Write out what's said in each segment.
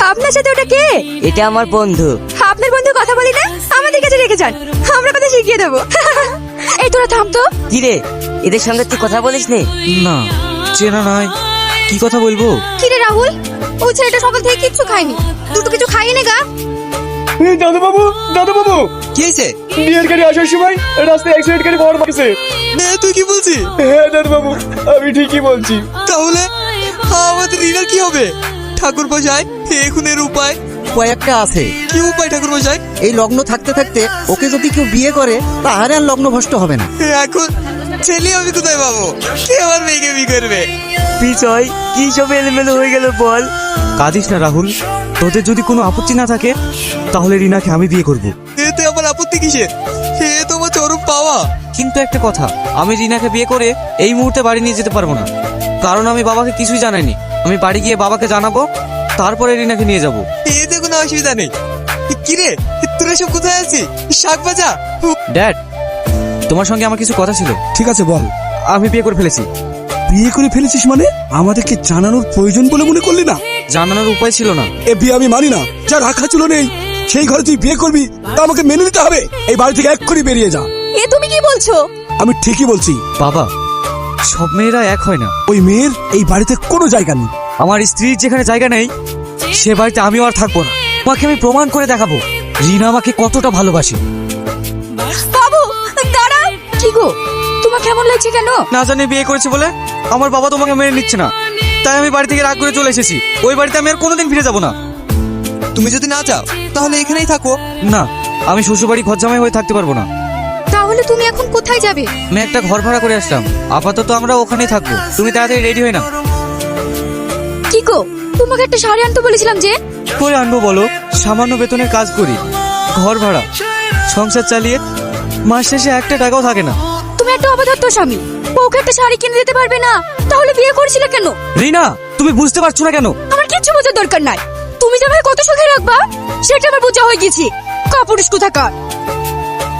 আপনার সাথে ওটা কে? এটা আমার বন্ধু। আপনার বন্ধু কথা বলি না, আমাদের কাছে রেখে যান, আমরা কথা শিখিয়ে দেবো। এই তোরা থাম তো। কি রে, এদের সঙ্গে তুই কথা বলিস নি? না, চেনা নাই, কি কথা বলবো? কি রে রাহুল, ও ছেলেটা সকাল থেকে কিচ্ছু খায়নি, দুটো কিছু খাইনি গা। দাদু বাবু, দাদু বাবু, কি হয়েছে? বিয়ের গাড়ি আসার সময় রাস্তায় অ্যাক্সিডেন্ট করে বড় মারছে। তুই কি বলছিস? হ্যাঁ দাদু বাবু, আমি ঠিকই বলছি। তাহলে আমাদের রিনার কি হবে? ঠাকুর মশাই, এখন এর উপায় কয়েকটা আছে। কি উপায় ঠাকুর মশাই? এই লগ্ন থাকতে থাকতে ওকে যদি কেউ বিয়ে করে তাহলে আর লগ্ন ভ্রষ্ট হবে না। এখন ছেলে আমি কোথায় পাবো? কে আমার মেয়েকে বিয়ে করবে? বিজয়, কি সব এলোমেলো হয়ে গেল বল। কাঁদিস না রাহুল, তোদের যদি কোনো আপত্তি না থাকে তাহলে রিনাকে আমি বিয়ে করব। এতে আমার আপত্তি কিসের? এ তো আমার চরম পাওয়া। কিন্তু একটা কথা, আমি রিনাকে বিয়ে করে এই মুহূর্তে বাড়ি নিয়ে যেতে পারবো না, কারণ আমি বাবাকে কিছুই জানাইনি। আমি বাড়ি গিয়ে বাবাকে জানাবো, তারপরে রিনাকে নিয়ে যাবো। এতে কোনো অসুবিধা নেই। কিরে, তোরা সব কোথায় আছিস? শাক ভাজা। ড্যাড, তোমার সঙ্গে আমার কিছু কথা ছিল। ঠিক আছে বল। আমি বিয়ে করে ফেলেছি। বিয়ে করে ফেলেছিস মানে? আমাদেরকে জানানোর প্রয়োজন বলে মনে করলি না? জানানোর উপায় ছিল না। এ বিয়ে আমি মানি না। যা রাখা ছিল নেই, সেই ঘরে তুই বিয়ে করবি তা আমাকে মেনে নিতে হবে। এই বাড়ি থেকে এক্ষুনি বেরিয়ে যা। এ তুমি কি বলছো? আমি ঠিকই বলছি। বাবা, সব মেয়েরা এক হয় না। ওই মেয়ের এই বাড়িতে কোনো জায়গা নেই। আমার স্ত্রীর যেখানে জায়গা নেই, সে বাড়িতে আমিও আর থাকবো না। তোমাকে আমি প্রমাণ করে দেখাবো রিনা আমাকে কতটা ভালোবাসে। বাবু দাঁড়া। কি গো, তোমার কেমন লাগছে কেন? না জানি বিয়ে করেছে বলে আমার বাবা তোমাকে মেনে নিচ্ছে না, তাই আমি বাড়ি থেকে রাগ করে চলে এসেছি। ওই বাড়িতে আমি আর কোনোদিন ফিরে যাব না। তুমি যদি না চাও তাহলে এখানেই থাকো। না, আমি শ্বশুরবাড়ি ঘরজামাই হয়ে থাকতে পারবো না। তাহলে তুমি এখন কোথায় যাবে? আমি একটা ঘর ভাড়া করে আসলাম, আপাতত আমরা ওখানেই থাকবো। তুমি তাড়াতাড়ি রেডি হয়ে নাও। কি গো, তোমাকে একটা শাড়ি আনতে বলেছিলাম যে। করে আনবো বলো? সামান্য বেতনের কাজ করি, ঘর ভাড়া, সংসার চালিয়ে মাস শেষে একটা টাকাও থাকে না। তুমি একটা অবধার্ত স্বামী, বউকে একটা শাড়ি কিনে দিতে পারবে না, তাহলে বিয়ে করেছিলে কেন? রিনা, তুমি বুঝতে পারছো না কেন? আমার কিচ্ছু বোঝার দরকার নাই। তুমি যে ভাই কত সুখে রাখবা সেটা আমার বোঝা হয়ে গেছে। কাপুরুষ কোথাকার।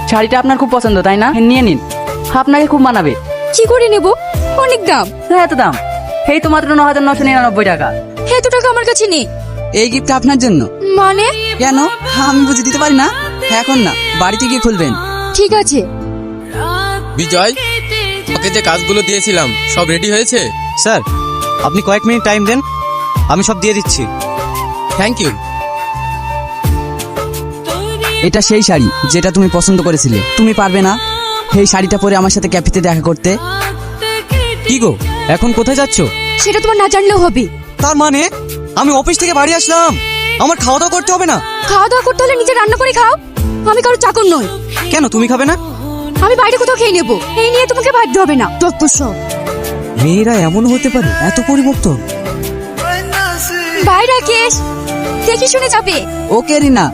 শাড়িটা আপনার খুব পছন্দ তাই না? নিয়ে নিন, আপনাকে খুব মানাবে। কি করে নেব? অনেক দাম। হ্যাঁ, এত দাম? এই তো মাত্র ৯,৯৯৯ টাকা। এত টাকা আমার কাছে নেই। এই গিফট আপনার জন্য। মানে? কেন, আমি বুঝে দিতে পারি না? এখন না, বাড়িতে গিয়ে খুলবেন। ঠিক আছে। বিজয়, ওকে যে কাজগুলো দিয়েছিলাম সব রেডি হয়েছে? স্যার, আপনি কয়েক মিনিট টাইম দেন, আমি সব দিয়ে দিচ্ছি। Thank you. এটা সেই শাড়ি যেটা তুমি পছন্দ করেছিলে। তুমি পারবে না এই শাড়িটা পরে আমার সাথে ক্যাফেতে দেখা করতে? কি গো, এখন কোথায় যাচ্ছো? সেটা তোমার না জানলেও হবে। তার মানে আমি অফিস থেকে বাড়ি আসলাম, আমার খাওয়া দাওয়া করতে হবে না? খাওয়া দাওয়া করতে হলে নিজে রান্না করে খাও। আমি কারো চাকর নই। কেন, তুমি খাবে না? আমি বাইরে কোথাও খেয়ে নেবো, এই নিয়ে তোমাকে বাধ্য হবে না। তত্ত্ব সব মেয়েরা এমন হতে পারে, এত পরিবর্তন। বাইরে কেস দেখি শুনে যাবে। ওকে রিনা,